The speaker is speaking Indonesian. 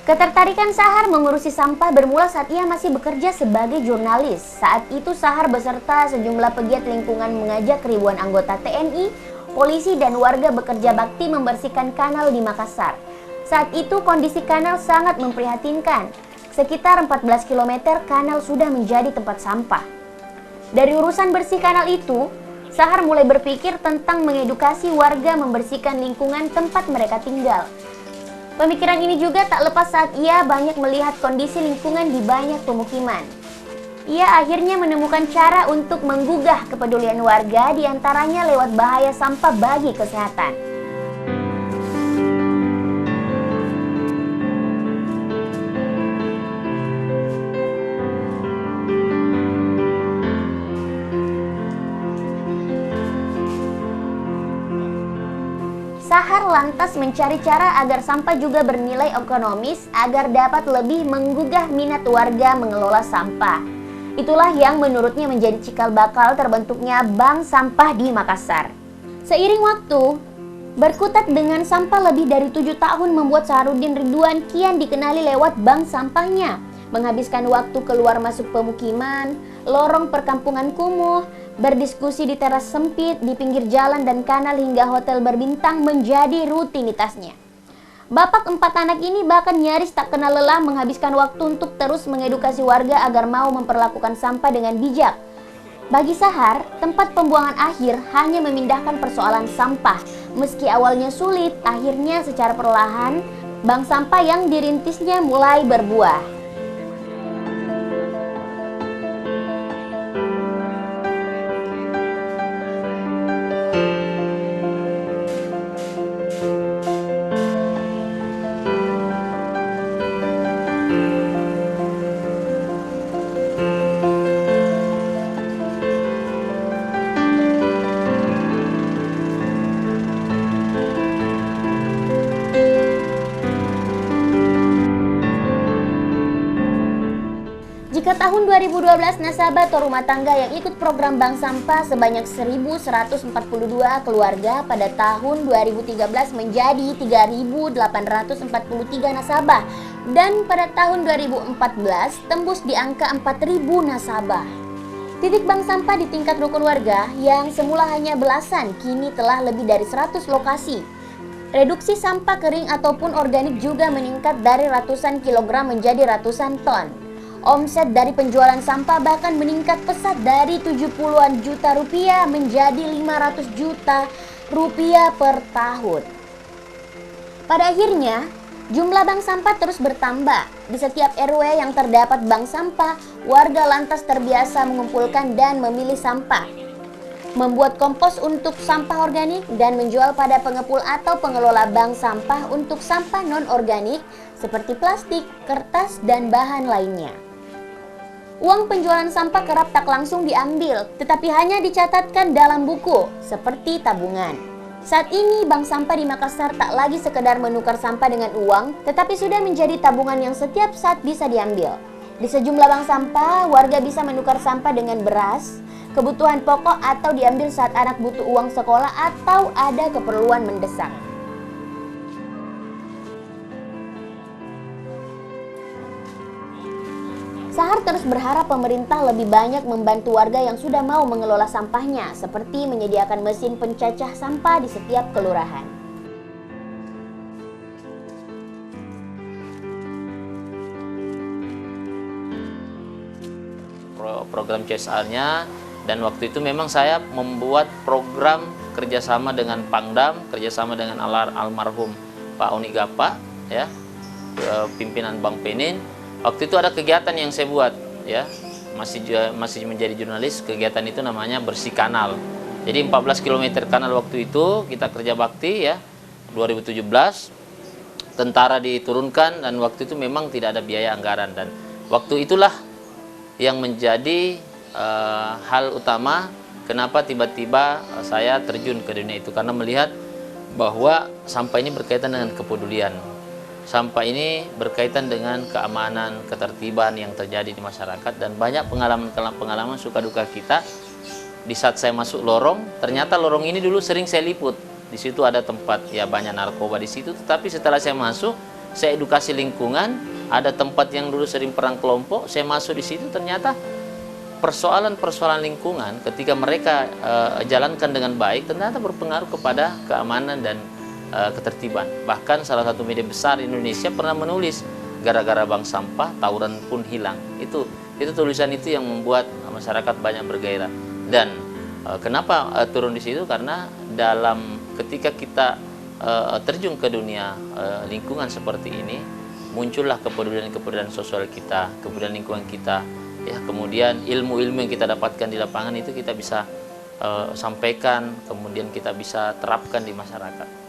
Ketertarikan Sahar mengurusi sampah bermula saat ia masih bekerja sebagai jurnalis. Saat itu Sahar beserta sejumlah pegiat lingkungan mengajak ribuan anggota TNI, polisi dan warga bekerja bakti membersihkan kanal di Makassar. Saat itu kondisi kanal sangat memprihatinkan. Sekitar 14 km kanal sudah menjadi tempat sampah. Dari urusan bersih kanal itu, Sahar mulai berpikir tentang mengedukasi warga membersihkan lingkungan tempat mereka tinggal. Pemikiran ini juga tak lepas saat ia banyak melihat kondisi lingkungan di banyak pemukiman. Ia akhirnya menemukan cara untuk menggugah kepedulian warga, diantaranya lewat bahaya sampah bagi kesehatan. Sahar lantas mencari cara agar sampah juga bernilai ekonomis agar dapat lebih menggugah minat warga mengelola sampah. Itulah yang menurutnya menjadi cikal bakal terbentuknya Bank Sampah di Makassar. Seiring waktu, berkutat dengan sampah lebih dari 7 tahun membuat Saharudin Ridwan kian dikenali lewat bank sampahnya. Menghabiskan waktu keluar masuk pemukiman, lorong perkampungan kumuh, berdiskusi di teras sempit, di pinggir jalan dan kanal hingga hotel berbintang menjadi rutinitasnya. Bapak 4 anak ini bahkan nyaris tak kenal lelah menghabiskan waktu untuk terus mengedukasi warga agar mau memperlakukan sampah dengan bijak. Bagi Sahar, tempat pembuangan akhir hanya memindahkan persoalan sampah. Meski awalnya sulit, akhirnya secara perlahan, bank sampah yang dirintisnya mulai berbuah. Jika tahun 2012 nasabah atau rumah tangga yang ikut program bank sampah sebanyak 1.142 keluarga, pada tahun 2013 menjadi 3.843 nasabah dan pada tahun 2014 tembus di angka 4.000 nasabah. Titik bank sampah di tingkat rukun warga yang semula hanya belasan kini telah lebih dari 100 lokasi. Reduksi sampah kering ataupun organik juga meningkat dari ratusan kilogram menjadi ratusan ton. Omset dari penjualan sampah bahkan meningkat pesat dari 70-an juta rupiah menjadi 500 juta rupiah per tahun. Pada akhirnya, jumlah bank sampah terus bertambah. Di setiap RW yang terdapat bank sampah, warga lantas terbiasa mengumpulkan dan memilih sampah, membuat kompos untuk sampah organik dan menjual pada pengepul atau pengelola bank sampah untuk sampah non-organik seperti plastik, kertas, dan bahan lainnya. Uang penjualan sampah kerap tak langsung diambil, tetapi hanya dicatatkan dalam buku, seperti tabungan. Saat ini, bank sampah di Makassar tak lagi sekedar menukar sampah dengan uang, tetapi sudah menjadi tabungan yang setiap saat bisa diambil. Di sejumlah bank sampah, warga bisa menukar sampah dengan beras, kebutuhan pokok atau diambil saat anak butuh uang sekolah atau ada keperluan mendesak. Sahar terus berharap pemerintah lebih banyak membantu warga yang sudah mau mengelola sampahnya, seperti menyediakan mesin pencacah sampah di setiap kelurahan. Program CSR-nya, dan waktu itu memang saya membuat program kerjasama dengan Pangdam, kerjasama dengan almarhum Pak Oni Gapa, ya, pimpinan Bank Penin. Waktu itu ada kegiatan yang saya buat, ya, masih menjadi jurnalis. Kegiatan itu namanya bersih kanal. Jadi 14 km kanal waktu itu kita kerja bakti, ya. 2017 tentara diturunkan dan waktu itu memang tidak ada biaya anggaran, dan waktu itulah yang menjadi hal utama kenapa tiba-tiba saya terjun ke dunia itu, karena melihat bahwa sampah ini berkaitan dengan kepedulian. Sampah ini berkaitan dengan keamanan, ketertiban yang terjadi di masyarakat, dan banyak pengalaman suka duka kita. Di saat saya masuk lorong, ternyata lorong ini dulu sering saya liput. Di situ ada tempat, ya, banyak narkoba di situ. Tetapi setelah saya masuk, saya edukasi lingkungan, ada tempat yang dulu sering perang kelompok, saya masuk di situ, ternyata persoalan-persoalan lingkungan ketika mereka jalankan dengan baik ternyata berpengaruh kepada keamanan dan ketertiban. Bahkan salah satu media besar Indonesia pernah menulis, gara-gara bank sampah tawuran pun hilang. Itu tulisan itu yang membuat masyarakat banyak bergairah. Dan kenapa turun di situ? Karena ketika kita terjun ke dunia lingkungan seperti ini, muncullah kepedulian sosial kita, kepedulian lingkungan kita, ya, kemudian ilmu-ilmu yang kita dapatkan di lapangan itu kita bisa sampaikan, kemudian kita bisa terapkan di masyarakat.